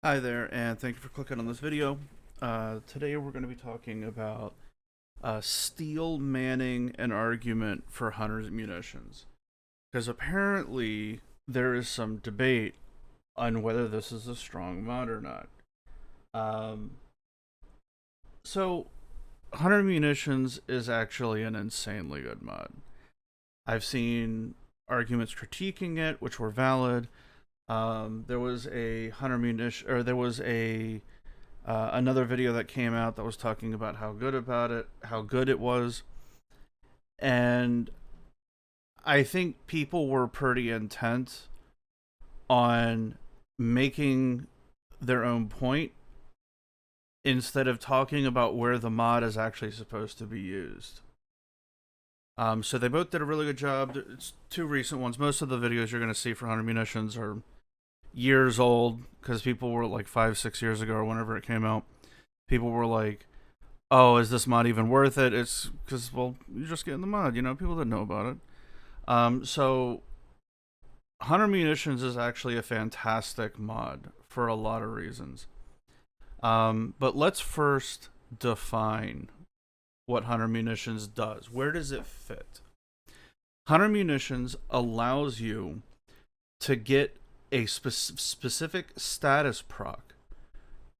Hi there, and thank you for clicking on this video. Today we're going to be talking about steel manning an argument for hunters munitions. Because apparently there is some debate on whether this is a strong mod or not. Um, so, hunter munitions is actually an insanely good mod. I've seen arguments critiquing it, which were valid. There was a hunter munition, or there was a another video that came out that was talking about how good it was, and I think people were pretty intent on making their own point instead of talking about where the mod is actually supposed to be used. So they both did a really good job. It's two recent ones. Most of the videos you're going to see for hunter munitions are years old because people were like 5-6 years ago or whenever it came out. People were like, "Oh, is this mod even worth it?" It's because, well, you're just getting the mod. People didn't know about it. So Hunter Munitions is actually a fantastic mod for a lot of reasons. But let's first define what Hunter Munitions does. Where does it fit? Hunter Munitions allows you to get a specific status proc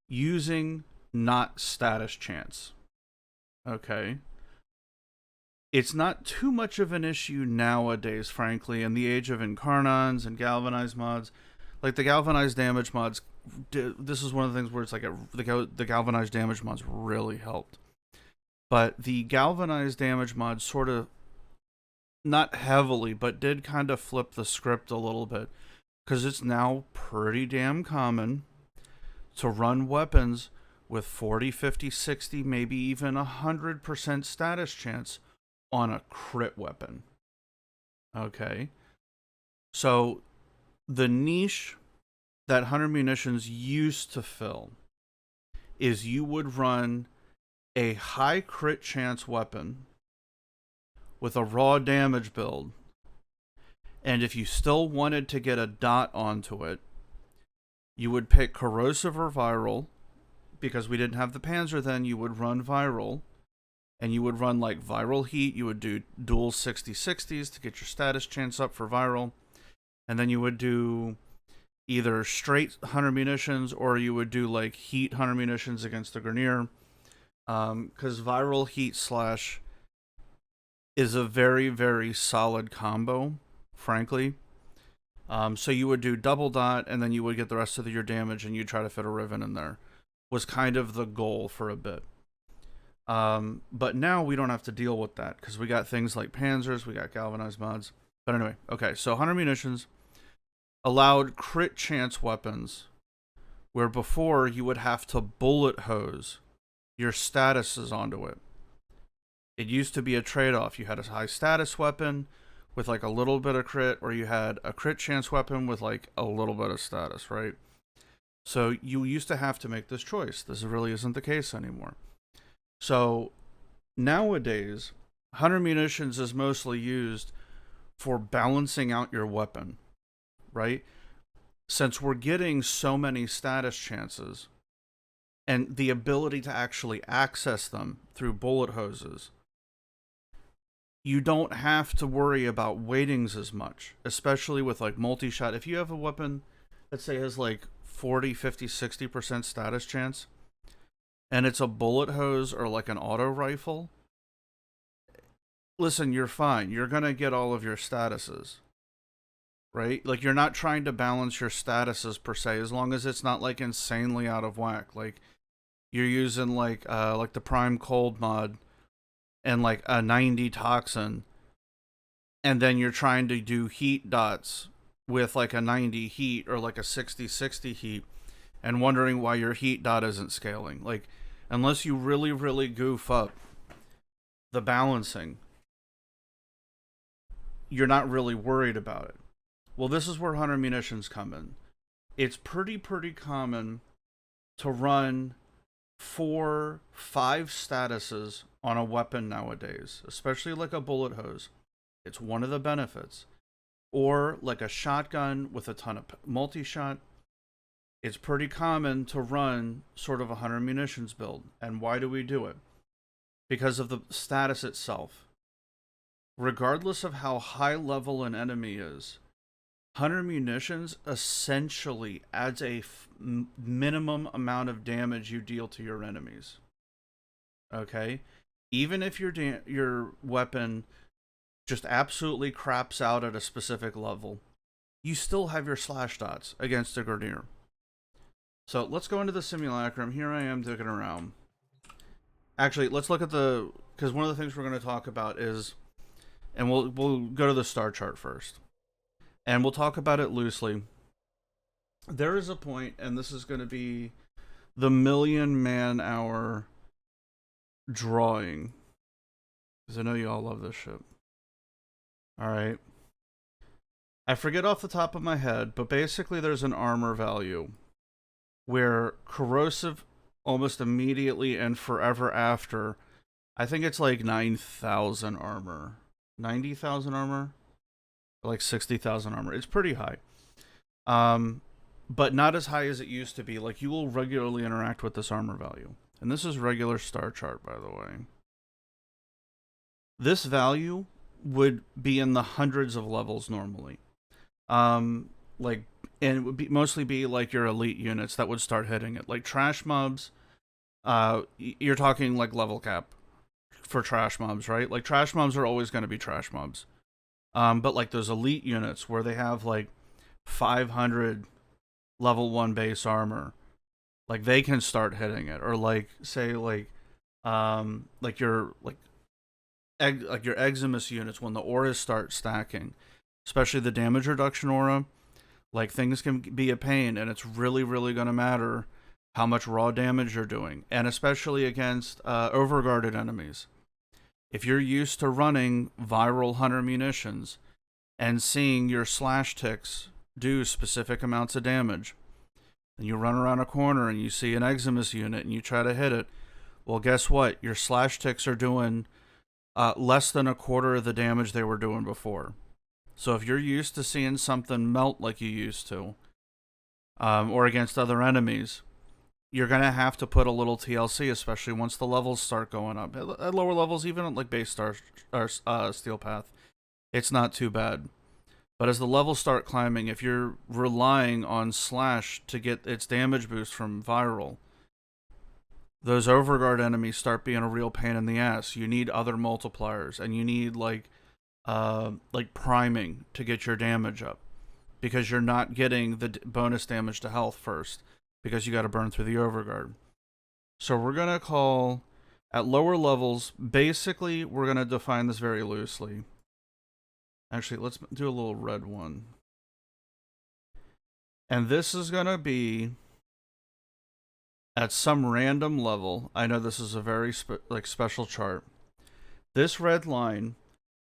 using not status chance. Okay. It's not too much of an issue nowadays, frankly, in the age of incarnons and galvanized mods. Like the galvanized damage mods, this is one of the things where it's like the galvanized damage mods really helped. But the galvanized damage mods sort of, not heavily, but did kind of flip the script a little bit. Because it's now pretty damn common to run weapons with 40, 50, 60, maybe even 100% status chance on a crit weapon. Okay. So the niche that Hunter Munitions used to fill is you would run a high crit chance weapon with a raw damage build, and if you still wanted to get a dot onto it, you would pick corrosive or viral. Because we didn't have the Panzer then, you would run viral, and you would run like viral heat. You would do dual 60/60s to get your status chance up for viral, and then you would do either straight hunter munitions or you would do like heat hunter munitions against the Grenier, because viral heat slash is a very, very solid combo, frankly. So you would do double dot, and then you would get the rest of your damage, and you'd try to fit a Riven in there. Was kind of the goal for a bit. But now we don't have to deal with that because we got things like Panzers, we got galvanized mods. But anyway, okay, so Hunter Munitions allowed crit chance weapons where before you would have to bullet hose your statuses onto it. It used to be a trade-off. You had a high status weapon with like a little bit of crit, or you had a crit chance weapon with like a little bit of status, right? So you used to have to make this choice. This really isn't the case anymore. So nowadays, Hunter Munitions is mostly used for balancing out your weapon, right? Since we're getting so many status chances and the ability to actually access them through bullet hoses, you don't have to worry about weightings as much, especially with like multi-shot. If you have a weapon that say has like 40, 50, 60% status chance, and it's a bullet hose or like an auto rifle, listen, you're fine. You're going to get all of your statuses, right? Like, you're not trying to balance your statuses per se, as long as it's not like insanely out of whack. Like, you're using like the Prime Cold mod and like a 90 toxin, and then you're trying to do heat dots with like a 90 heat or like a 60/60 heat, and wondering why your heat dot isn't scaling. Like, unless you really, really goof up the balancing, you're not really worried about it. Well, this is where Hunter Munitions come in. It's pretty common to run 4, 5 statuses on a weapon nowadays, especially like a bullet hose. It's one of the benefits. Or like a shotgun with a ton of multi-shot. it's pretty common to run sort of a 100 munitions build. And why do we do it? Because of the status itself. Regardless of how high level an enemy is, 100 munitions essentially adds a minimum amount of damage you deal to your enemies. Okay? Even if your weapon just absolutely craps out at a specific level, you still have your slash dots against a Grenadier. So let's go into the simulacrum. Here I am digging around. Actually, let's look at because one of the things we're going to talk about is, and we'll go to the star chart first, and we'll talk about it loosely. There is a point, and this is going to be the million man hour drawing, because I know you all love this shit. All right. I forget off the top of my head, but basically there's an armor value where corrosive almost immediately and forever after, I think it's like 9,000 armor. 90,000 armor? Like 60,000 armor. It's pretty high. But not as high as it used to be. Like, you will regularly interact with this armor value. And this is regular star chart, by the way. This value would be in the hundreds of levels normally. Like, and it would mostly be like your elite units that would start hitting it. Like trash mobs, you're talking like level cap for trash mobs, right? Like trash mobs are always going to be trash mobs. But like those elite units where they have like 500 level 1 base armor, like they can start hitting it. Or like say like your Eximus units, when the auras start stacking, especially the damage reduction aura, like things can be a pain, and it's really, really going to matter how much raw damage you're doing, and especially against overguarded enemies. If you're used to running viral 100 munitions and seeing your slash ticks do specific amounts of damage, and you run around a corner and you see an Eximus unit and you try to hit it, well, guess what? Your slash ticks are doing less than a quarter of the damage they were doing before. So if you're used to seeing something melt like you used to, or against other enemies, you're going to have to put a little TLC, especially once the levels start going up. At lower levels, even at like base star or steel path, it's not too bad. But as the levels start climbing, if you're relying on slash to get its damage boost from viral, those overguard enemies start being a real pain in the ass. You need other multipliers, and you need like priming to get your damage up, because you're not getting the bonus damage to health first, because you got to burn through the overguard. So we're going to call, at lower levels, basically we're going to define this very loosely. Actually, let's do a little red one. And this is going to be at some random level. I know this is a very special chart. This red line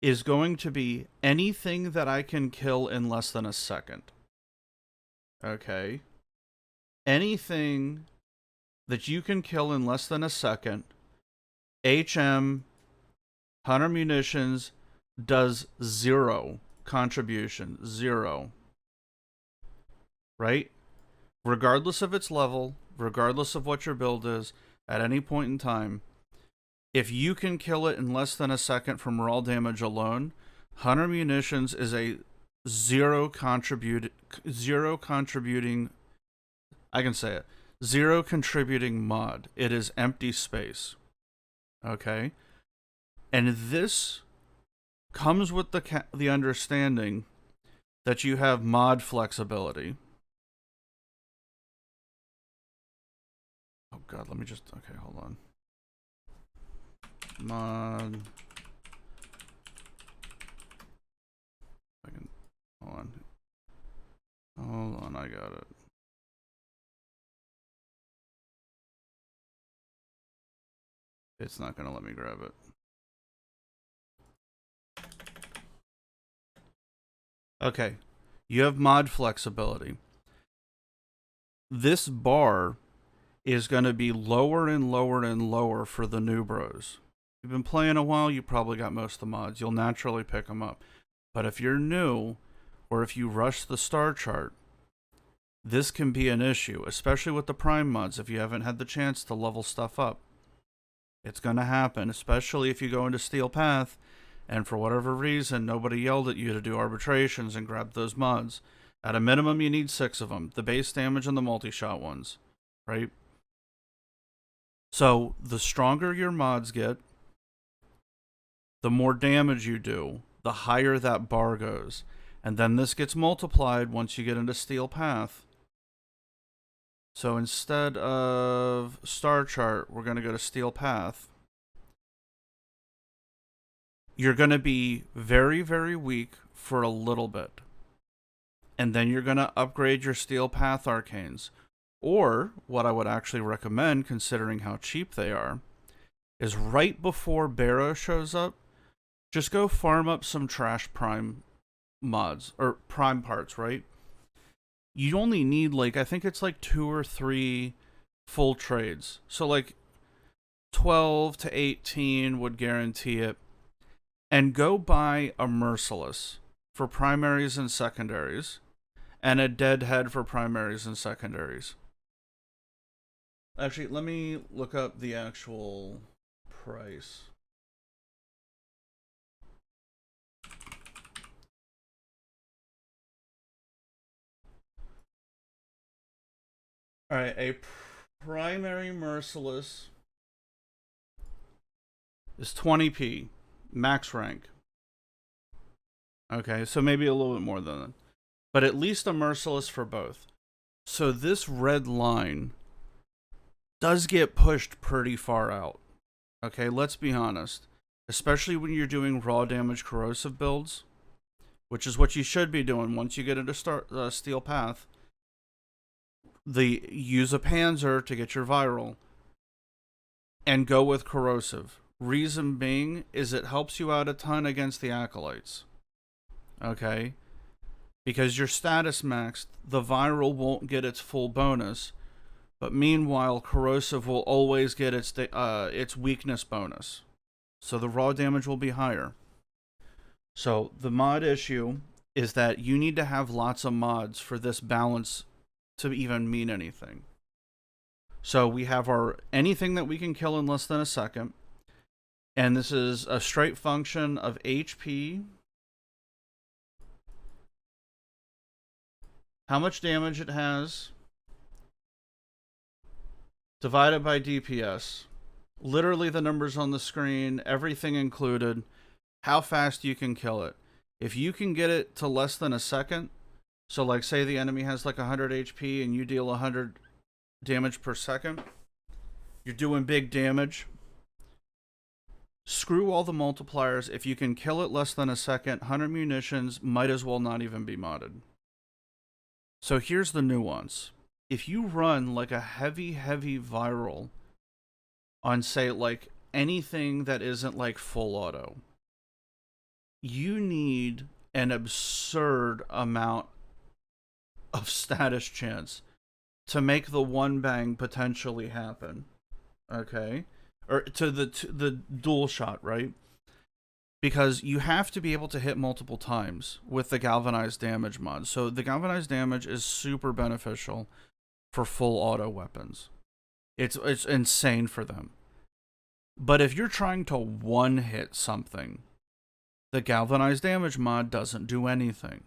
is going to be anything that I can kill in less than a second. Okay? Anything that you can kill in less than a second, HM, 100 munitions, does 0 contribution. 0. Right? Regardless of its level, regardless of what your build is, at any point in time, if you can kill it in less than a second from raw damage alone, 100 munitions is a 0 contributing, I can say it, 0 contributing mod. It is empty space. Okay? And this comes with the understanding that you have mod flexibility. Oh god, let me just, okay, hold on. Mod. I can, hold on, I got it. It's not gonna let me grab it. Okay, you have mod flexibility. This bar is going to be lower and lower and lower for the new bros. If you've been playing a while, you probably got most of the mods. You'll naturally pick them up. But if you're new, or if you rush the star chart, this can be an issue, especially with the prime mods if you haven't had the chance to level stuff up. It's going to happen, especially if you go into Steel Path and for whatever reason nobody yelled at you to do arbitrations and grab those mods. At a minimum, you need 6 of them, the base damage and the multi-shot ones, right? So the stronger your mods get, the more damage you do, the higher that bar goes. And then this gets multiplied once you get into Steel Path. So instead of Star Chart, we're going to go to Steel Path. You're going to be very, very weak for a little bit. And then you're going to upgrade your Steel Path Arcanes. Or, what I would actually recommend, considering how cheap they are, is right before Barrow shows up, just go farm up some trash prime mods, or prime parts, right? You only need, like, I think it's like 2 or 3 full trades. So, like, 12 to 18 would guarantee it. And go buy a Merciless for primaries and secondaries, and a Deadhead for primaries and secondaries. Actually, let me look up the actual price. Alright, a primary Merciless is 20p, max rank. Okay, so maybe a little bit more than that. But at least a Merciless for both. So this red line does get pushed pretty far out. Okay, let's be honest. Especially when you're doing raw damage corrosive builds, which is what you should be doing once you get into Steel Path. Use a Panzer to get your viral and go with corrosive. Reason being is it helps you out a ton against the acolytes. Okay? Because you're status maxed, the viral won't get its full bonus, but meanwhile corrosive will always get its weakness bonus. So the raw damage will be higher. So the mod issue is that you need to have lots of mods for this balance to even mean anything. So we have our anything that we can kill in less than a second. And this is a straight function of HP, how much damage it has, divided by DPS. Literally the numbers on the screen, everything included, how fast you can kill it. If you can get it to less than a second, so like say the enemy has like 100 HP and you deal 100 damage per second, you're doing big damage. Screw all the multipliers. If you can kill it less than a second, 100 munitions might as well not even be modded. So here's the nuance. If you run like a heavy viral on, say, like anything that isn't like full auto, you need an absurd amount of status chance to make the one bang potentially happen. Okay? Or to the dual shot, right? Because you have to be able to hit multiple times with the galvanized damage mod. So the galvanized damage is super beneficial for full auto weapons. It's insane for them. But if you're trying to one hit something, the galvanized damage mod doesn't do anything.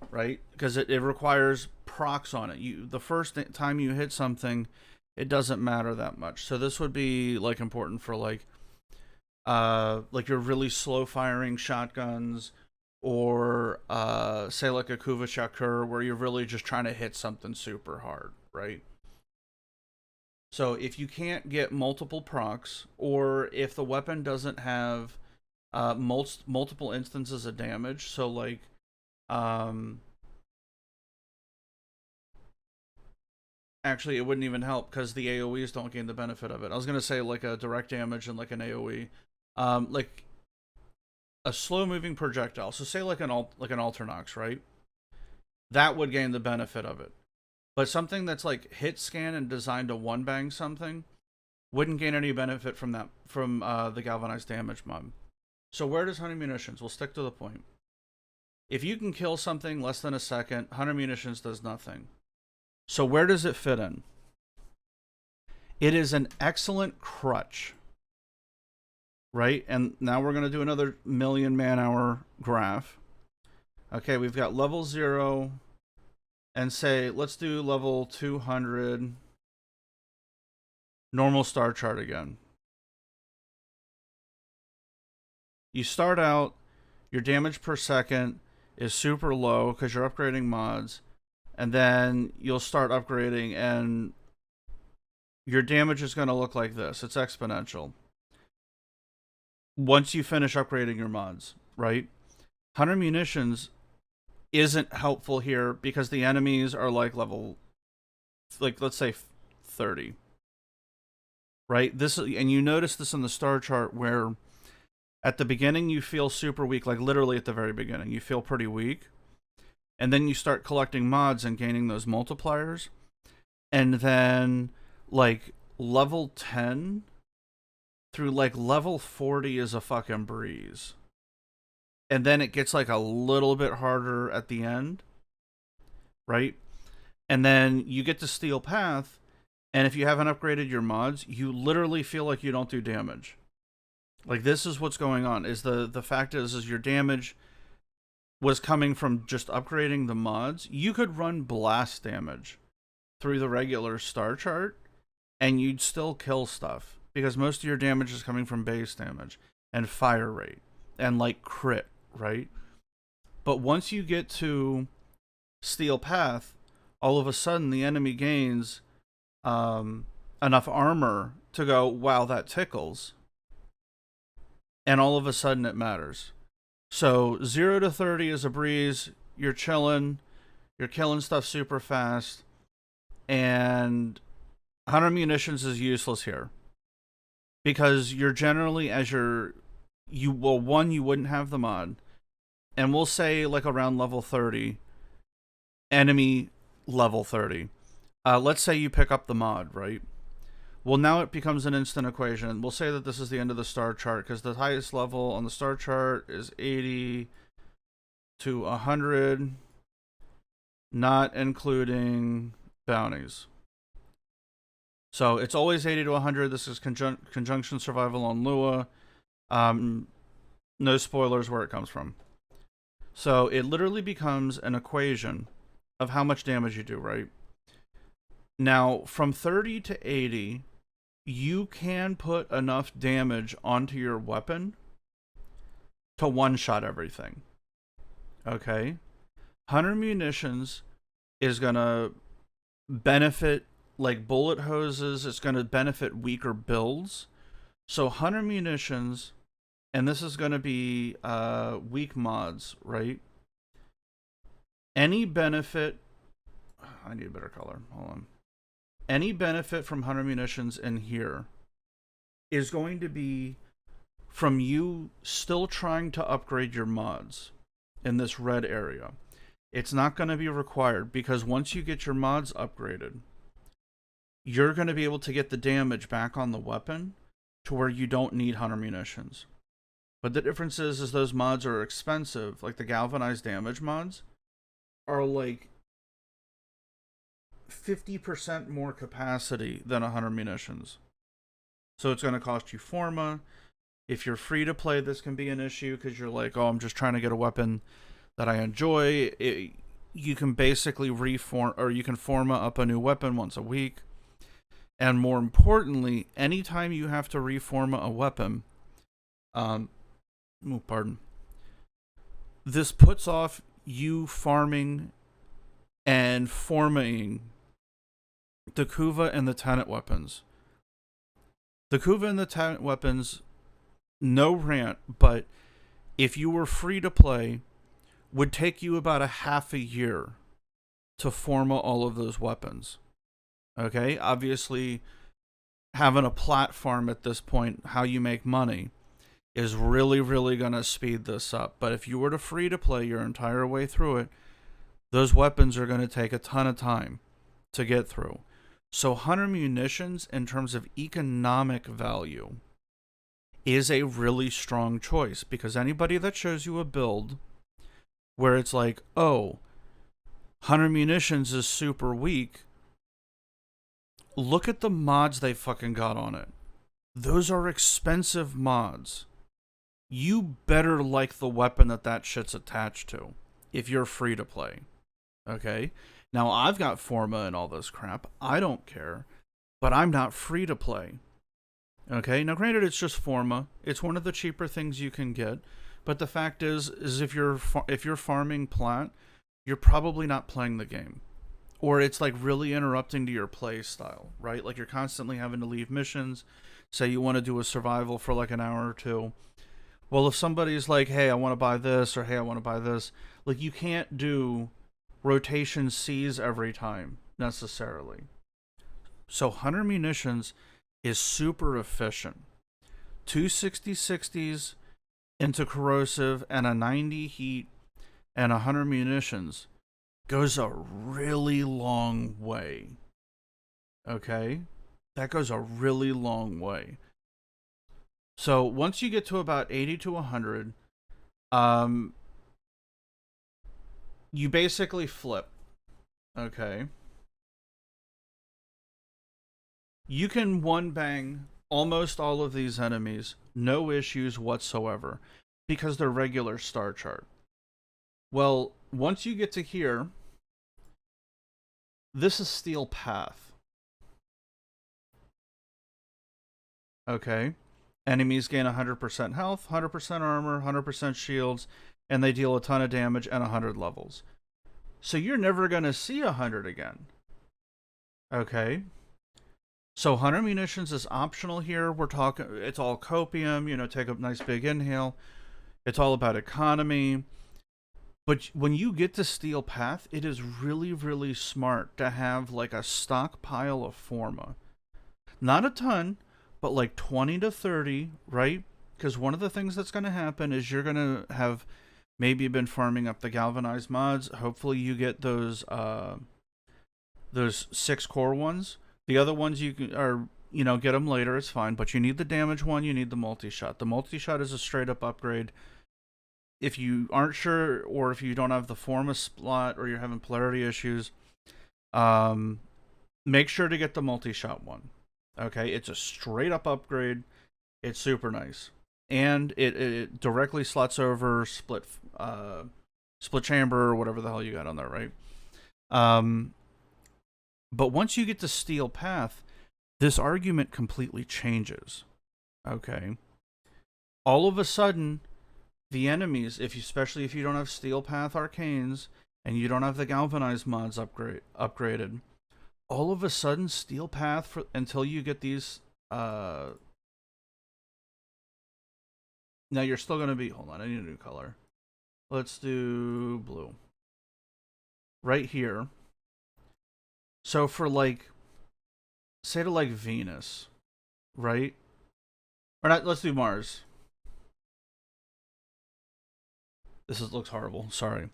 Right? Because it requires procs on it. The first time you hit something, it doesn't matter that much. So this would be like important for like your really slow firing shotguns, or say like a Kuva Shakur, where you're really just trying to hit something super hard, right? So if you can't get multiple procs, or if the weapon doesn't have multiple instances of damage, so like actually it wouldn't even help because the AoEs don't gain the benefit of it. I was gonna say like a direct damage and like an AoE, like a slow moving projectile. So say like an Alternox, right? That would gain the benefit of it. But something that's like hit scan and designed to one bang something wouldn't gain any benefit from that, from the galvanized damage mod. So where does 100 munitions? We'll stick to the point. If you can kill something less than a second, 100 munitions does nothing. So where does it fit in? It is an excellent crutch, right? And now we're going to do another million man-hour graph. Okay, we've got level 0, and say, let's do level 200, normal star chart again. You start out, your damage per second is super low because you're upgrading mods, and then you'll start upgrading, and your damage is going to look like this. It's exponential. Once you finish upgrading your mods, right? Hunter Munitions isn't helpful here because the enemies are like level, like let's say 30, right? This, and you notice this in the star chart where at the beginning you feel super weak, like literally at the very beginning you feel pretty weak, and then you start collecting mods and gaining those multipliers, and then like level 10 through like level 40 is a fucking breeze. And then it gets like a little bit harder at the end, right? And then you get to Steel Path, and if you haven't upgraded your mods, you literally feel like you don't do damage. Like, this is what's going on. Is the fact is your damage was coming from just upgrading the mods. You could run blast damage through the regular star chart, and you'd still kill stuff because most of your damage is coming from base damage and fire rate and like crit, right? But once you get to Steel Path, all of a sudden the enemy gains enough armor to go, wow, that tickles. And all of a sudden it matters. So 0 to 30 is a breeze. You're chilling. You're killing stuff super fast. And Hunter Munitions is useless here. Because you're generally, as you wouldn't have the mod. And we'll say like around level 30. Enemy level 30. Let's say you pick up the mod, right? Well, now it becomes an instant equation. We'll say that this is the end of the star chart because the highest level on the star chart is 80 to 100, not including bounties. So it's always 80 to 100. This is conjunction survival on Lua. No spoilers where it comes from. So it literally becomes an equation of how much damage you do, right? Now, from 30 to 80, you can put enough damage onto your weapon to one-shot everything. Okay? Hunter Munitions is going to benefit like bullet hoses. It's going to benefit weaker builds. So Hunter Munitions, and this is going to be weak mods, right? Any benefit... I need a better color. Hold on. Any benefit from Hunter Munitions in here is going to be from you still trying to upgrade your mods in this red area. It's not going to be required because once you get your mods upgraded, you're going to be able to get the damage back on the weapon to where you don't need Hunter Munitions. But the difference is those mods are expensive. Like the galvanized damage mods are like 50% more capacity than 100 munitions. So it's going to cost you Forma. If you're free to play, this can be an issue because you're like, oh, I'm just trying to get a weapon that I enjoy. You can basically reform, or you can Forma up a new weapon once a week. And more importantly, anytime you have to reforma a weapon, this puts off you farming and formaing the Kuva and the Tenet weapons. The Kuva and the Tenet weapons, no rant, but if you were free to play, would take you about a half a year to forma all of those weapons. Okay? Obviously, having a platform at this point, how you make money, is really, really going to speed this up. But if you were to free to play your entire way through it, those weapons are going to take a ton of time to get through. So Hunter Munitions, in terms of economic value, is a really strong choice because anybody that shows you a build where it's like, oh, Hunter Munitions is super weak, Look at the mods they fucking got on it. Those are expensive mods. You better like the weapon that shit's attached to if you're free to play. Okay? Now, I've got Forma and all this crap. I don't care. But I'm not free to play. Okay? Now, granted, it's just Forma. It's one of the cheaper things you can get. But the fact is if you're farming plat, you're probably not playing the game. Or it's like really interrupting to your play style, right? Like you're constantly having to leave missions. Say you want to do a survival for like an hour or two. Well, if somebody's like, hey, I want to buy this, or hey, I want to buy this, like you can't do rotation C's every time necessarily. So Hunter Munitions is super efficient. Two 60/60s into corrosive and a 90 heat and 100 munitions goes a really long way. Okay? That goes a really long way. So once you get to about 80 to 100, you basically flip. Okay? You can one bang almost all of these enemies, no issues whatsoever, because they're regular star chart. Well, once you get to here, this is Steel Path. Okay? Enemies gain 100% health, 100% armor, 100% shields, and they deal a ton of damage and 100 levels. So you're never going to see 100 again. Okay? So 100 munitions is optional here. We're talking, it's all copium, you know, take a nice big inhale. It's all about economy. But when you get to Steel Path, it is really, really smart to have like a stockpile of Forma. Not a ton, but like 20 to 30, right? Because one of the things that's going to happen is you're going to have maybe been farming up the galvanized mods. Hopefully you get those 6 core ones. The other ones you can are, you know, get them later, it's fine, but you need the damage one, you need the multi-shot. The multi-shot is a straight up upgrade. If you aren't sure, or if you don't have the Forma slot, or you're having polarity issues, make sure to get the multi-shot one. Okay, it's a straight up upgrade. It's super nice, and it directly slots over split chamber or whatever the hell you got on there, right? But once you get to Steel Path, this argument completely changes. Okay, all of a sudden, the enemies, especially if you don't have Steel Path Arcanes and you don't have the Galvanized mods upgraded, all of a sudden Steel Path until you get these. Now you're still gonna be. Hold on, I need a new color. Let's do blue. Right here. So for like, say to like Venus, right? Or not. Let's do Mars. Looks horrible. Sorry.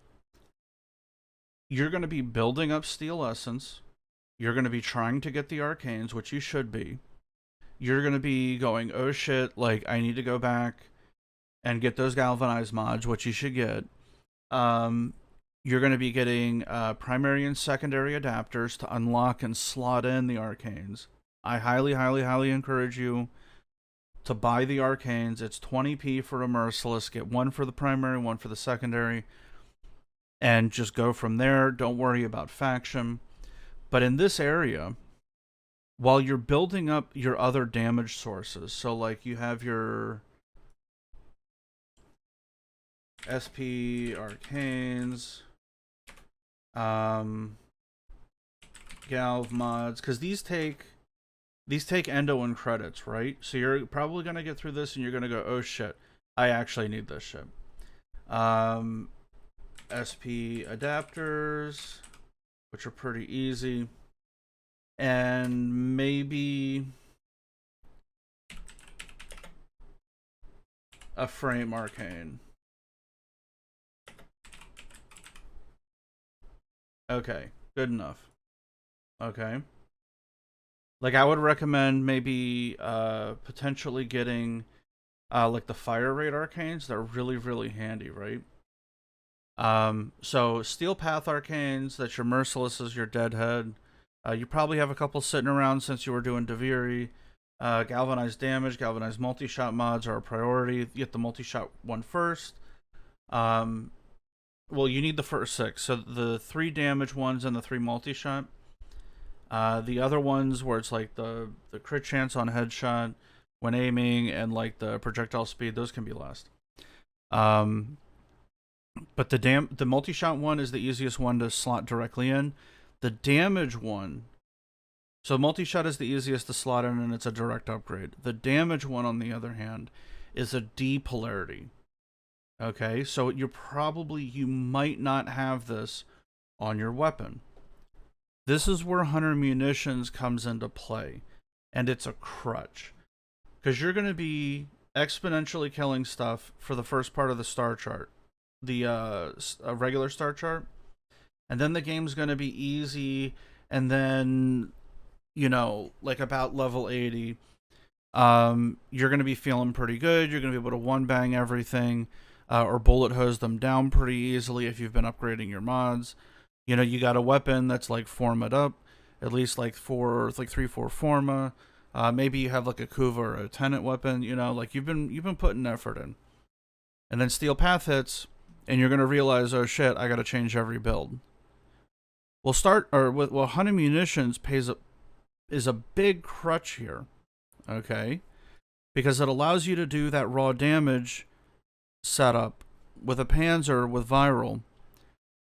You're going to be building up Steel Essence. You're going to be trying to get the Arcanes, which you should be. You're going to be going, oh shit, like, I need to go back and get those Galvanized mods, which you should get. You're going to be getting primary and secondary adapters to unlock and slot in the Arcanes. I highly, highly, highly encourage you to buy the Arcanes. It's 20p for a Merciless. Get one for the primary, one for the secondary, and just go from there. Don't worry about faction. But in this area, while you're building up your other damage sources, so like you have your SP Arcanes, Galv mods, because these take endo and credits, right? So you're probably gonna get through this and you're gonna go, oh shit, I actually need this shit. SP adapters, which are pretty easy, and maybe a frame arcane. Okay, good enough. Okay. Like I would recommend maybe potentially getting like the fire rate arcanes. They're really, really handy, right? So Steel Path Arcanes, that's your Merciless, is your Deadhead. You probably have a couple sitting around since you were doing Deviri. Galvanized damage, galvanized multi-shot mods are a priority. You get the multi-shot one first. Um, well, you need the first 6. So the 3 damage ones and the 3 multi-shot. The other ones where it's like the crit chance on headshot when aiming and like the projectile speed, those can be last. But the multi-shot one is the easiest one to slot directly in. The damage one, so multi-shot is the easiest to slot in, and it's a direct upgrade. The damage one, on the other hand, is a D polarity. Okay, so you might not have this on your weapon. This is where Hunter Munitions comes into play, and it's a crutch. Because you're going to be exponentially killing stuff for the first part of the star chart, the regular star chart, and then the game's going to be easy, and then, like about level 80, you're going to be feeling pretty good. You're going to be able to one-bang everything, or bullet hose them down pretty easily if you've been upgrading your mods. You got a weapon that's like formed up, at least like 3-4 forma. Maybe you have like a Kuva or a Tenant weapon. Like you've been putting effort in, and then Steel Path hits, and you're gonna realize, oh shit, I gotta change every build. Hunter Munitions is a big crutch here, okay, because it allows you to do that raw damage setup with a Panzer with Viral.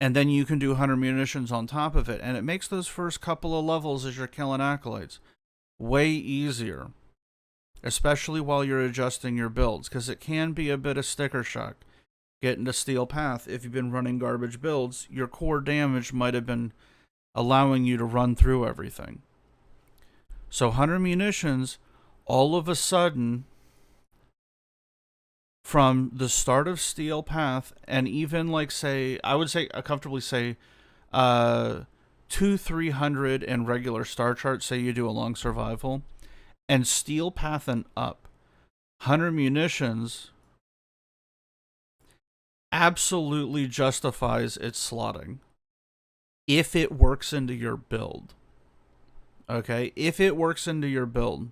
And then you can do Hunter Munitions on top of it. And it makes those first couple of levels as you're killing acolytes way easier. Especially while you're adjusting your builds. Because it can be a bit of sticker shock. Getting to Steel Path, if you've been running garbage builds, your core damage might have been allowing you to run through everything. So Hunter Munitions, all of a sudden, from the start of Steel Path, and even like I would comfortably say 200-300 in regular star chart, say you do a long survival, and Steel Path and up, Hunter Munitions absolutely justifies its slotting if it works into your build. Okay, if it works into your build,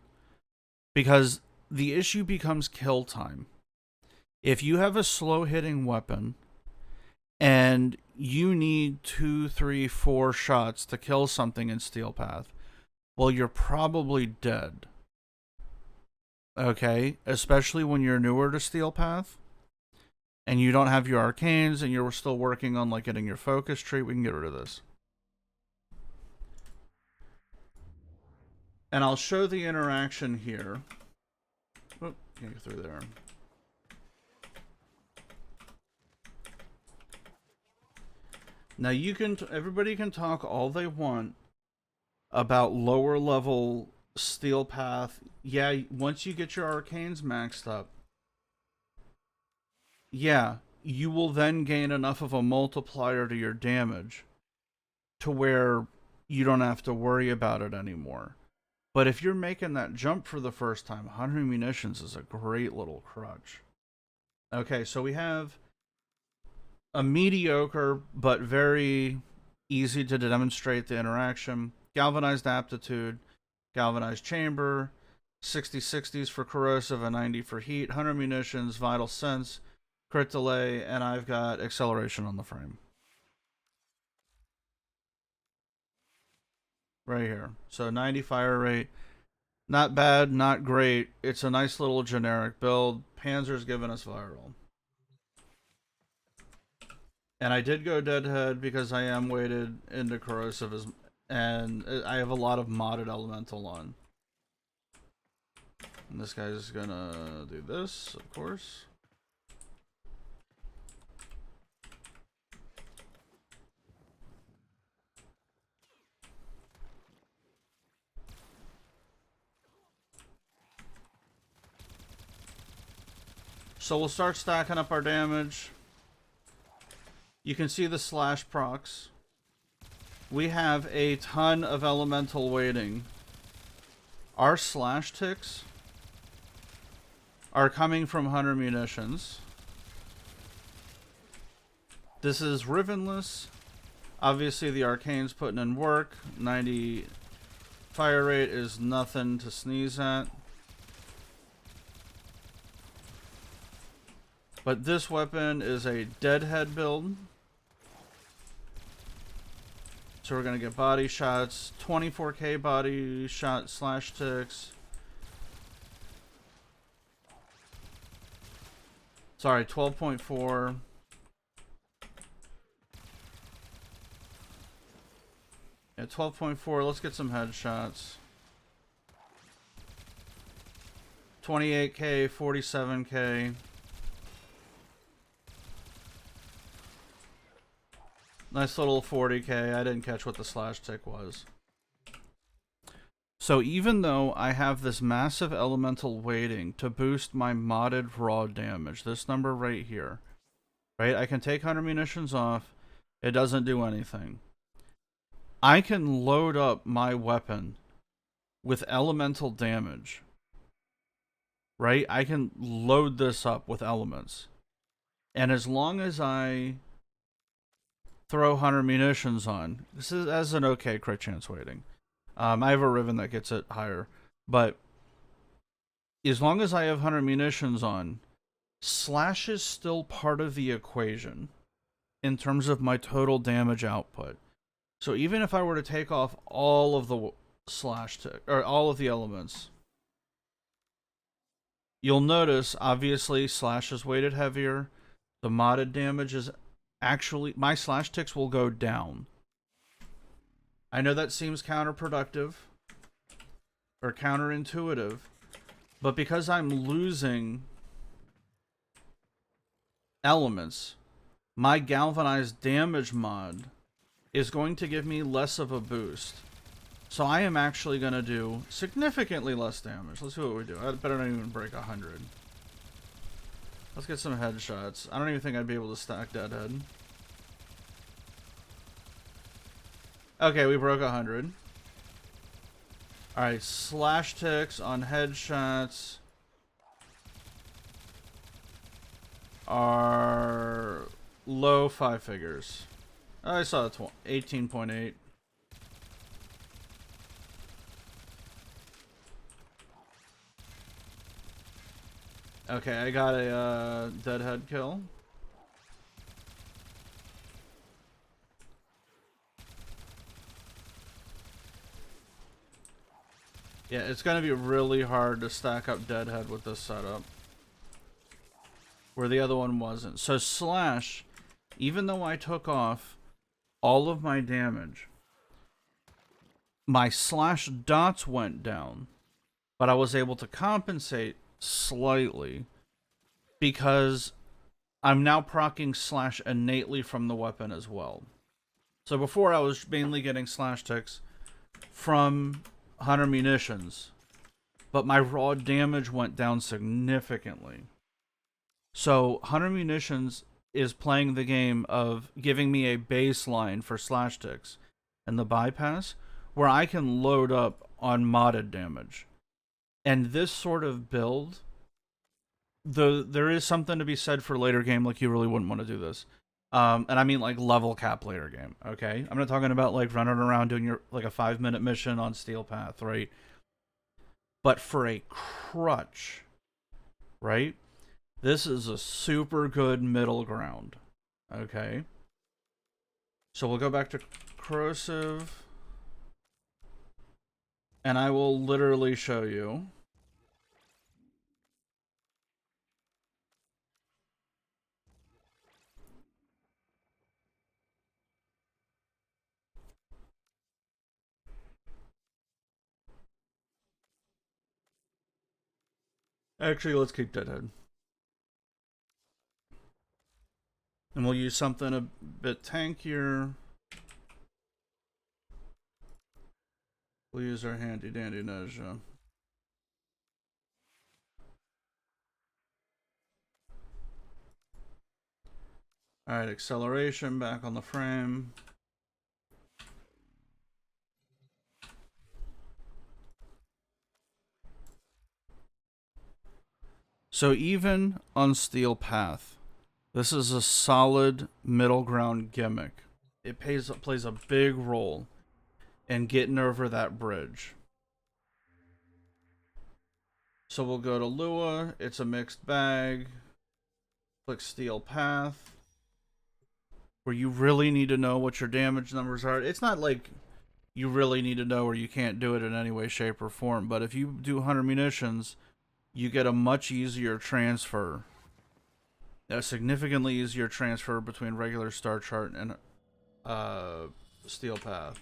because the issue becomes kill time. If you have a slow hitting weapon and you need 2, 3, 4 shots to kill something in Steel Path, well, you're probably dead. Okay? Especially when you're newer to Steel Path and you don't have your arcanes and you're still working on like getting your focus tree. We can get rid of this. And I'll show the interaction here. Oh, can't get through there. Now everybody can talk all they want about lower level Steel Path. Yeah, once you get your arcanes maxed up, yeah, you will then gain enough of a multiplier to your damage to where you don't have to worry about it anymore. But if you're making that jump for the first time, Hunter Munitions is a great little crutch. Okay, so we have a mediocre but very easy to demonstrate the interaction. Galvanized aptitude, galvanized chamber, 60/60s for corrosive, a 90 for heat, Hunter Munitions, vital sense, crit delay, and I've got acceleration on the frame. Right here. So 90 fire rate. Not bad, not great. It's a nice little generic build. Panzer's giving us viral. And I did go deadhead because I am weighted into corrosive, and I have a lot of modded elemental on. And this guy's gonna do this, of course. So we'll start stacking up our damage. You can see the slash procs. We have a ton of elemental weighting. Our slash ticks are coming from Hunter Munitions. This is Rivenless, Obviously, the Arcane's putting in work. 90 fire rate is nothing to sneeze at. But this weapon is a deadhead build. So we're going to get body shots, 24k body shot slash ticks. Sorry, 12.4. Yeah, 12.4. Let's get some headshots. 28k, 47k. Nice little 40k. I didn't catch what the slash tick was. So even though I have this massive elemental weighting to boost my modded raw damage, this number right here, right? I can take 100 munitions off. It doesn't do anything. I can load up my weapon with elemental damage, right? I can load this up with elements. And as long as I throw 100 munitions on, this is as an okay crit chance weighting. I have a Riven that gets it higher, but as long as I have 100 munitions on, slash is still part of the equation in terms of my total damage output. So even if I were to take off all of the slash or all of the elements, you'll notice obviously slash is weighted heavier. The modded damage is actually, my slash ticks will go down. I know that seems counterproductive or counterintuitive, but because I'm losing elements, my galvanized damage mod is going to give me less of a boost. So I am actually going to do significantly less damage. Let's see what we do. I better not even break 100. Let's get some headshots. I don't even think I'd be able to stack deadhead. Okay, we broke 100. Alright, slash ticks on headshots are low 5 figures. I saw 18.8. Okay, I got a deadhead kill. Yeah, it's gonna be really hard to stack up deadhead with this setup, where the other one wasn't. So slash, even though I took off all of my damage, my slash dots went down, but I was able to compensate slightly because I'm now proccing slash innately from the weapon as well. So before I was mainly getting slash ticks from 100 munitions, but my raw damage went down significantly. So 100 munitions is playing the game of giving me a baseline for slash ticks and the bypass where I can load up on modded damage. And this sort of build, there is something to be said for later game, like you really wouldn't want to do this. And I mean like level cap later game, okay? I'm not talking about like running around doing your like a 5-minute mission on Steel Path, right? But for a crutch, right? This is a super good middle ground, okay? So we'll go back to corrosive, and I will literally show you. Actually, let's keep deadhead. And we'll use something a bit tankier. We'll use our handy dandy Nezha. Alright, acceleration back on the frame. So even on Steel Path, this is a solid middle ground gimmick. it plays a big role in getting over that bridge. So we'll go to Lua. It's a mixed bag. Click Steel Path, where you really need to know what your damage numbers are. It's not like you really need to know or you can't do it in any way, shape, or form. But if you do 100 munitions, you get a much easier transfer. A significantly easier transfer between regular Star Chart and Steel Path.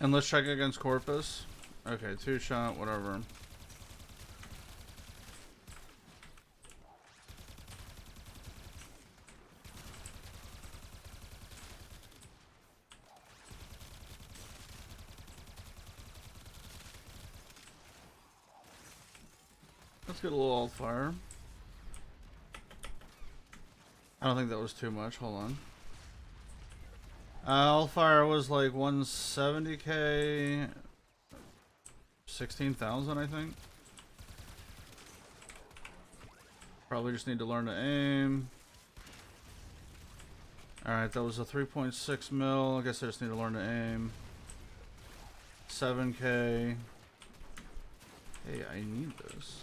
And let's check against Corpus. Okay, 2-shot, whatever. Let's get a little alt fire. I don't think that was too much. Hold on. Alt fire was like 170k, 16,000, I think. Probably just need to learn to aim. Alright, that was a 3.6 mil. I guess I just need to learn to aim. 7k. Hey, I need this.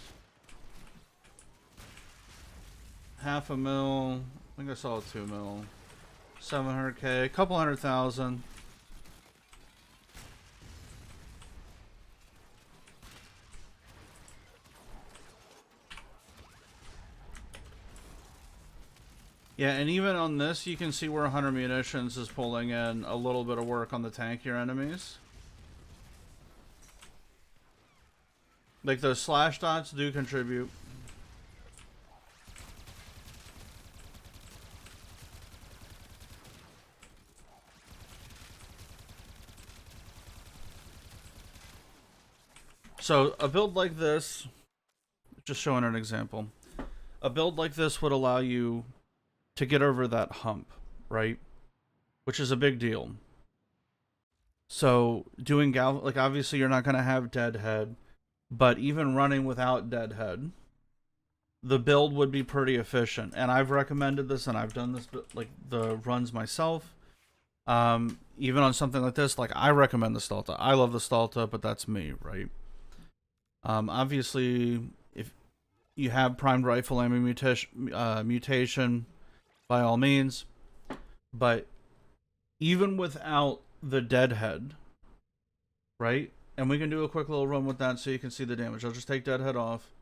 Half a mil. I think I saw a 2 mil. 700k, a couple 100,000. Yeah, and even on this, you can see where 100 munitions is pulling in a little bit of work on the tankier enemies. Like those slash dots do contribute. So a build like this, just showing an example, a build like this would allow you to get over that hump, right? Which is a big deal. So doing like obviously you're not going to have deadhead, but even running without deadhead, the build would be pretty efficient. And I've recommended this, and I've done this like the runs myself. Even on something like this, like I recommend the Stalta. I love the Stalta, but that's me, right? Obviously, if you have primed rifle ammo mutation, by all means. But even without the deadhead, right? And we can do a quick little run with that so you can see the damage. I'll just take deadhead off.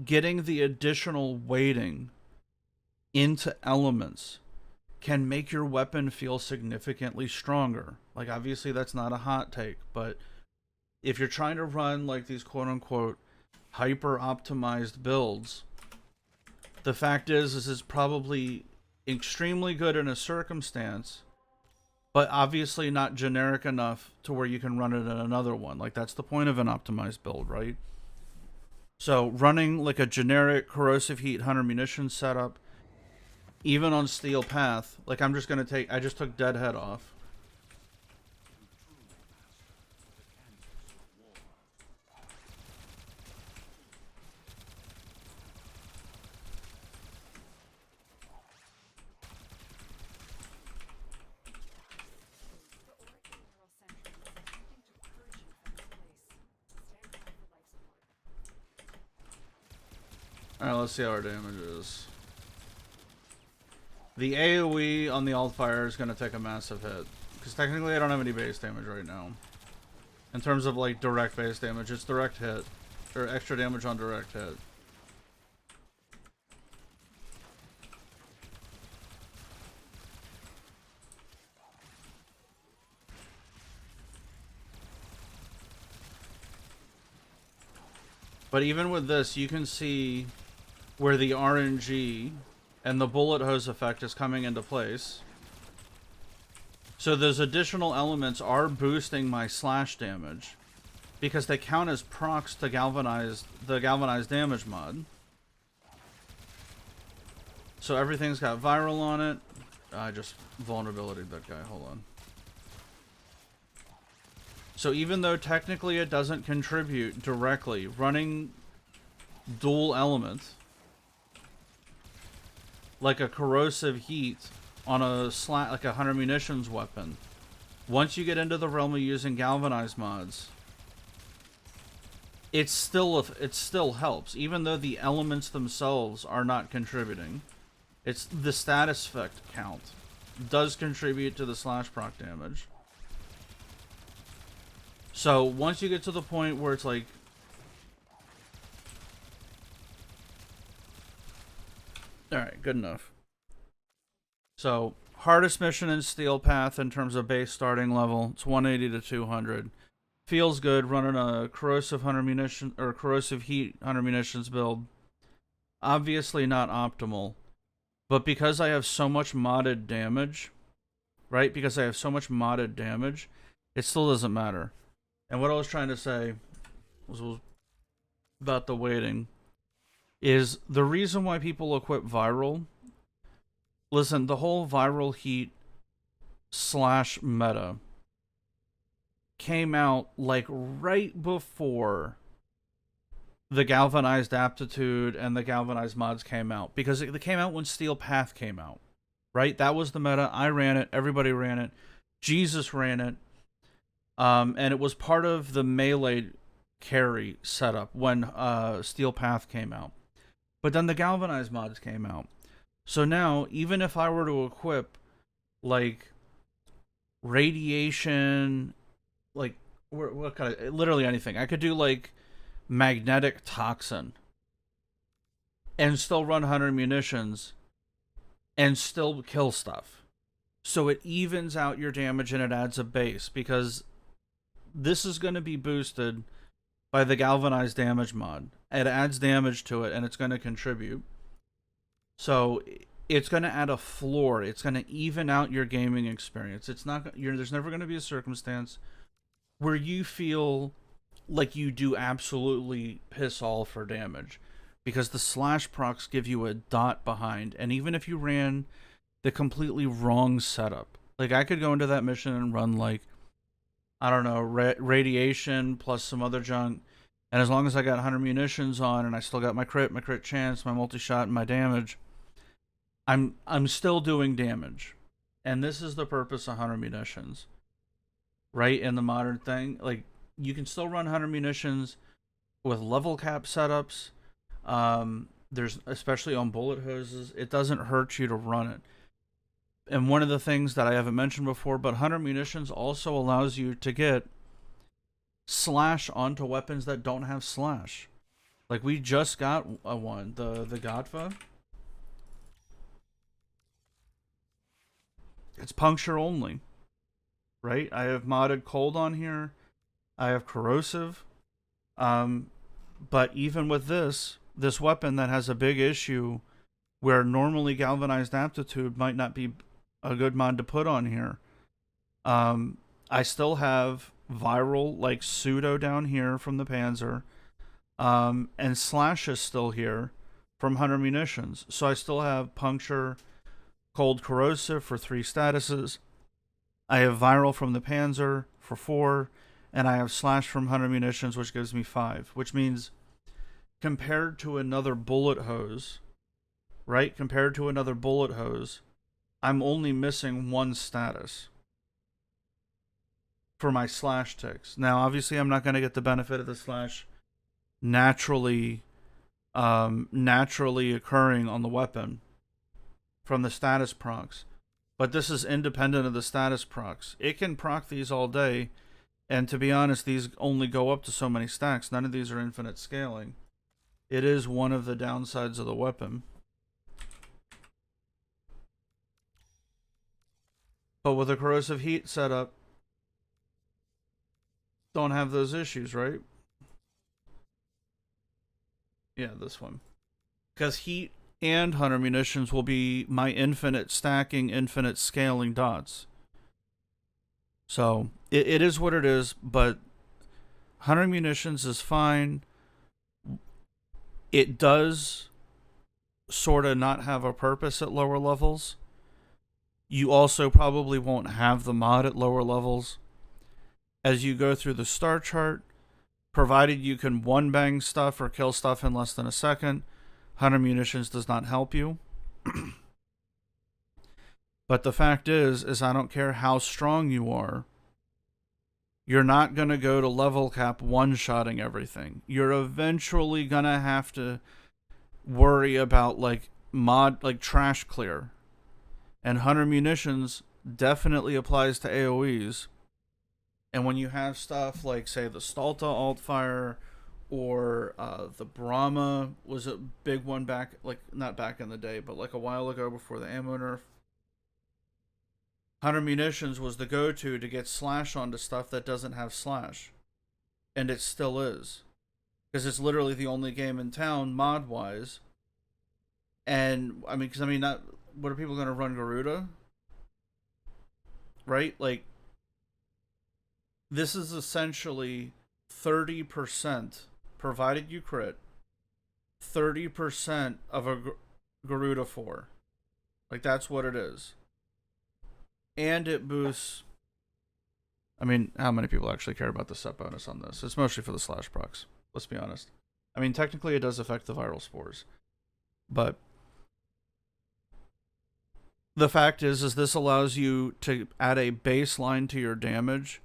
Getting the additional weighting into elements can make your weapon feel significantly stronger. Like, obviously, that's not a hot take, but if you're trying to run like these quote-unquote hyper-optimized builds, the fact is it's probably extremely good in a circumstance, but obviously not generic enough to where you can run it in another one. Like, that's the point of an optimized build, right? So running like a generic corrosive heat 100 munitions setup, even on Steel Path, like I just took deadhead off. Alright, let's see how our damage is. The AoE on the alt fire is going to take a massive hit. Because technically I don't have any base damage right now. In terms of like direct base damage, it's direct hit. Or extra damage on direct hit. But even with this, you can see where the RNG and the bullet hose effect is coming into place. So those additional elements are boosting my slash damage because they count as procs to the galvanized damage mod. So everything's got viral on it. I just vulnerability'd that guy. Hold on. So even though technically it doesn't contribute directly, running dual elements like a corrosive heat on like a 100 munitions weapon, once you get into the realm of using galvanized mods, it still helps, even though the elements themselves are not contributing. It's the status effect count does contribute to the slash proc damage. So once you get to the point where it's like, alright, good enough. So, hardest mission in Steel Path in terms of base starting level, it's 180 to 200. Feels good running a corrosive 100 munition or corrosive heat 100 munitions build. Obviously not optimal, but because I have so much modded damage, right? Because I have so much modded damage, it still doesn't matter. And what I was trying to say was about the waiting is the reason why people equip viral. Listen, the whole viral heat slash meta came out like right before the galvanized aptitude and the galvanized mods came out, because they came out when Steel Path came out, right? That was the meta. I ran it. Everybody ran it. Jesus ran it. And it was part of the melee carry setup when Steel Path came out. But then the galvanized mods came out. So now, even if I were to equip, like, radiation, like, what kind of, literally anything. I could do, like, magnetic toxin and still run 100 munitions and still kill stuff. So it evens out your damage and it adds a base, because this is going to be boosted by the galvanized damage mod. It adds damage to it and it's going to contribute. So it's going to add a floor. It's going to even out your gaming experience. It's not there's never going to be a circumstance where you feel like you do absolutely piss all for damage, because the slash procs give you a dot behind. And even if you ran the completely wrong setup, like I could go into that mission and run like, I don't know, radiation plus some other junk, and as long as I got 100 munitions on and I still got my crit chance, my multi-shot, and my damage, I'm still doing damage. And this is the purpose of 100 munitions, right? In the modern thing, like, you can still run 100 munitions with level cap setups. There's, especially on bullet hoses, it doesn't hurt you to run it. And one of the things that I haven't mentioned before, but 100 munitions also allows you to get slash onto weapons that don't have slash. Like, we just got one, the Godfa. It's puncture only, right? I have modded cold on here. I have corrosive. But even with this weapon that has a big issue where normally galvanized aptitude might not be a good mod to put on here, I still have viral, like, pseudo down here from the Panzer, and slash is still here from 100 munitions. So I still have puncture, cold, corrosive for 3 statuses. I have viral from the Panzer for 4, and I have slash from 100 munitions, which gives me 5, which means compared to another bullet hose, right? Compared to another bullet hose, I'm only missing 1 status for my slash ticks. Now, obviously, I'm not going to get the benefit of the slash naturally occurring on the weapon from the status procs, but this is independent of the status procs. It can proc these all day, and to be honest, these only go up to so many stacks. None of these are infinite scaling. It is one of the downsides of the weapon. But with a corrosive heat setup, don't have those issues, right? Yeah, this one. Because heat and hunter munitions will be my infinite stacking, infinite scaling dots. So it is what it is, but hunter munitions is fine. It does sort of not have a purpose at lower levels. You also probably won't have the mod at lower levels. As you go through the star chart, provided you can one bang stuff or kill stuff in less than a second, hunter munitions does not help you. But the fact is I don't care how strong you are, you're not going to go to level cap one-shotting everything. You're eventually going to have to worry about like trash clear. And hunter munitions definitely applies to AoEs. And when you have stuff like, say, the Stalta alt fire or the Brahma was a big one back, like not back in the day, but like a while ago before the ammo nerf. Hunter munitions was the go-to to get slash onto stuff that doesn't have slash, and it still is, because it's literally the only game in town mod-wise. And not what are people going to run Garuda, right? Like, this is essentially 30%, provided you crit, 30% of a Garuda 4. Like, that's what it is. And it boosts. I mean, how many people actually care about the set bonus on this? It's mostly for the slash procs, let's be honest. I mean, technically it does affect the viral spores. But the fact is this allows you to add a baseline to your damage.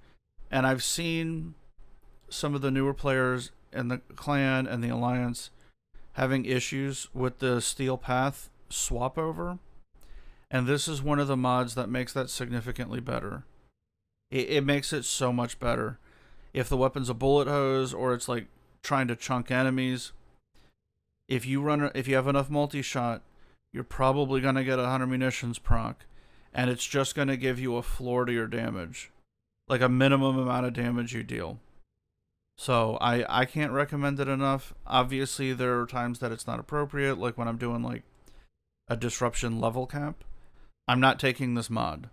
And I've seen some of the newer players in the clan and the alliance having issues with the steel path swap over. And this is one of the mods that makes that significantly better. It makes it so much better. If the weapon's a bullet hose or it's like trying to chunk enemies, if you have enough multi-shot, you're probably going to get a hunter munitions proc, and it's just going to give you a floor to your damage, like a minimum amount of damage you deal. So I can't recommend it enough. Obviously, there are times that it's not appropriate, like when I'm doing like a disruption level cap. I'm not taking this mod.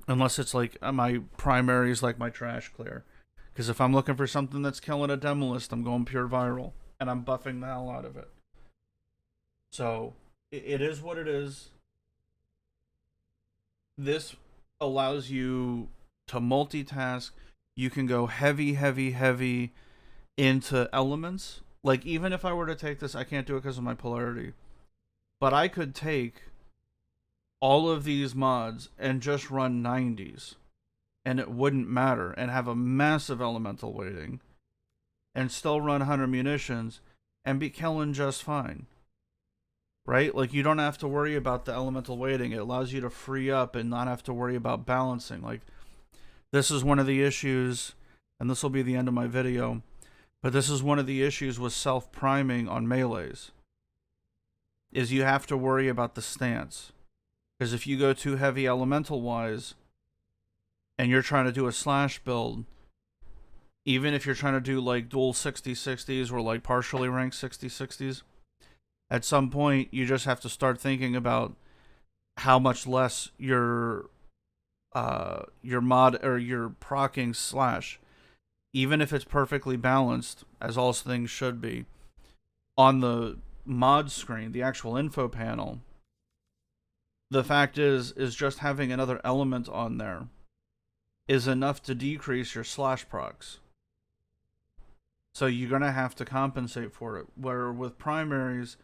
Unless it's like my primary is like my trash clear. Because if I'm looking for something that's killing a Demolist, I'm going pure viral. And I'm buffing the hell out of it. So, it is what it is. This allows you to multitask. You can go heavy, heavy, heavy into elements. Like, even if I were to take this, I can't do it because of my polarity. But I could take all of these mods and just run 90s, and it wouldn't matter, and have a massive elemental weighting, and still run hunter munitions, and be killing just fine. Right? Like, you don't have to worry about the elemental weighting. It allows you to free up and not have to worry about balancing. Like, this is one of the issues, and this will be the end of my video, but this is one of the issues with self-priming on melees, is you have to worry about the stance. Because if you go too heavy elemental-wise, and you're trying to do a slash build, even if you're trying to do like dual 60-60s or like partially ranked 60-60s, at some point you just have to start thinking about how much less your mod or your procking slash, even if it's perfectly balanced, as all things should be, on the mod screen, the actual info panel. The fact is just having another element on there is enough to decrease your slash procs. So you're going to have to compensate for it. Where with primaries,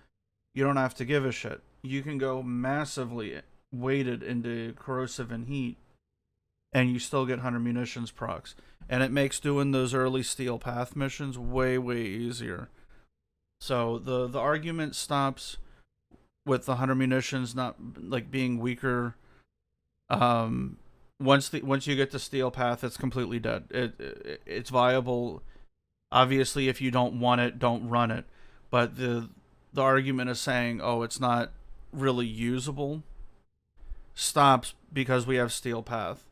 you don't have to give a shit. You can go massively weighted into corrosive and heat, and you still get hunter munitions procs. And it makes doing those early steel path missions way, way easier. So the argument stops with the hunter munitions not like being weaker. Once you get to steel path, it's completely dead. It's viable. Obviously, if you don't want it, don't run it. But the argument is saying, oh, it's not really usable, stops because we have steel path.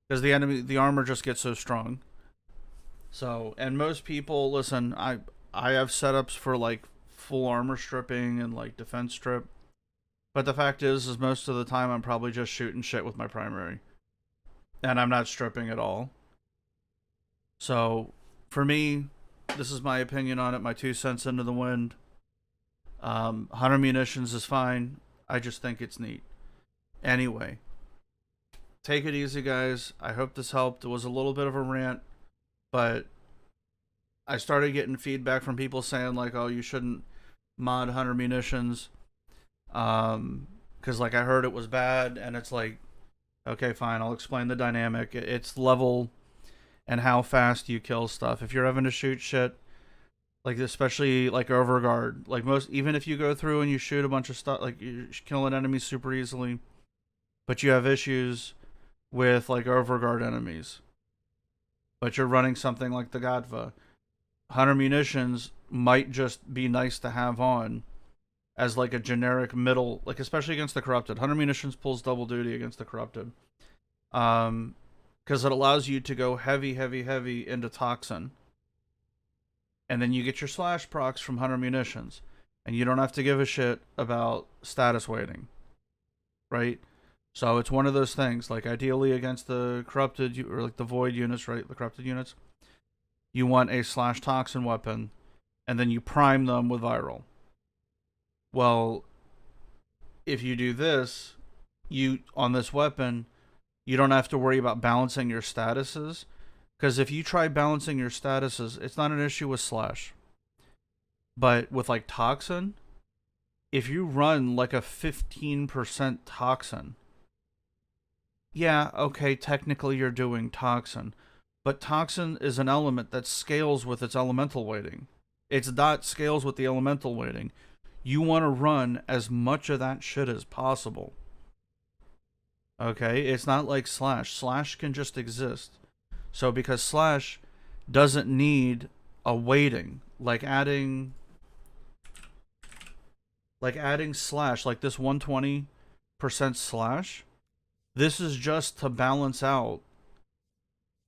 Because the armor just gets so strong. So, and most people, listen, I have setups for like full armor stripping and like defense strip. But the fact is most of the time I'm probably just shooting shit with my primary. And I'm not stripping at all. So, for me, this is my opinion on it, my 2 cents into the wind. 100 munitions is fine. I just think it's neat. Anyway, take it easy, guys. I hope this helped. It was a little bit of a rant, but I started getting feedback from people saying, like, oh, you shouldn't mod 100 munitions. Because, like, I heard it was bad, and it's like, okay, fine, I'll explain the dynamic. It's level and how fast you kill stuff. If you're having to shoot shit, like especially like overguard, like most, even if you go through and you shoot a bunch of stuff, like you're killing enemies super easily, but you have issues with like overguard enemies, but you're running something like the Godva, 100 munitions might just be nice to have on as like a generic middle, like especially against the corrupted. 100 munitions pulls double duty against the corrupted. Because it allows you to go heavy into Toxin. And then you get your slash procs from 100 munitions. And you don't have to give a shit about status weighting. Right? So it's one of those things. Like ideally against the corrupted, or like the void units, right? The corrupted units. You want a slash toxin weapon. And then you prime them with viral. Well, if you do this, on this weapon, you don't have to worry about balancing your statuses. Because if you try balancing your statuses, it's not an issue with Slash. But with like Toxin, if you run like a 15% Toxin, yeah, okay, technically you're doing Toxin. But Toxin is an element that scales with its elemental weighting. Its dot scales with the elemental weighting. You want to run as much of that shit as possible. Okay, it's not like Slash. Slash can just exist. So because Slash doesn't need a weighting, like adding Slash, like this 120% Slash, this is just to balance out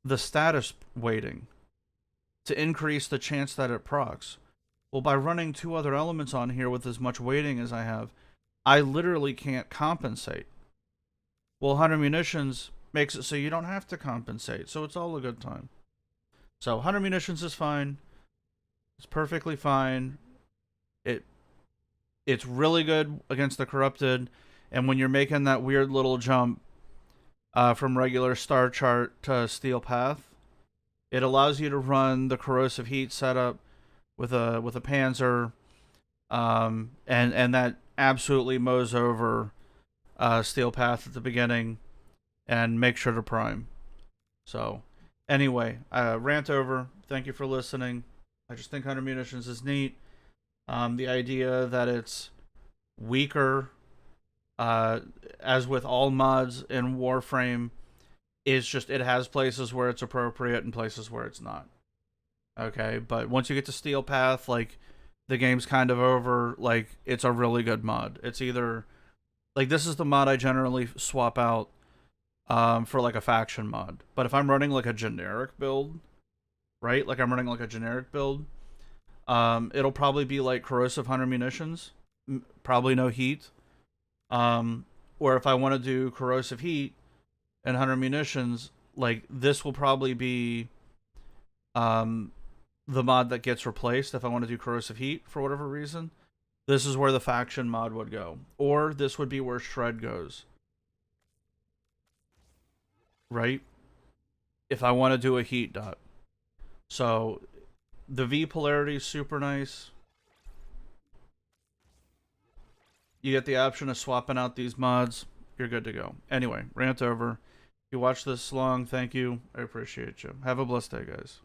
the status weighting to increase the chance that it procs. Well, by running 2 other elements on here with as much weighting as I have, I literally can't compensate. Well, 100 munitions makes it so you don't have to compensate, so it's all a good time. So 100 munitions is fine. It's perfectly fine. It's really good against the corrupted, and when you're making that weird little jump from regular star chart to steel path, it allows you to run the corrosive heat setup with a panzer, and that absolutely mows over steel path at the beginning, and make sure to prime. So, anyway, rant over. Thank you for listening. I just think 100 munitions is neat. The idea that it's weaker, as with all mods in Warframe, is just it has places where it's appropriate and places where it's not. Okay, but once you get to Steel Path, like, the game's kind of over. Like, it's a really good mod. It's either, like, this is the mod I generally swap out for, like, a faction mod. But if I'm running, like, a generic build, right? Like, I'm running, like, a generic build, it'll probably be, like, Corrosive 100 munitions. Probably no heat. Or if I want to do Corrosive Heat and 100 munitions, like, this will probably be the mod that gets replaced if I want to do Corrosive Heat for whatever reason. This is where the faction mod would go. Or this would be where Shred goes. Right? If I want to do a heat dot. So, the V polarity is super nice. You get the option of swapping out these mods. You're good to go. Anyway, rant over. If you watched this long, thank you. I appreciate you. Have a blessed day, guys.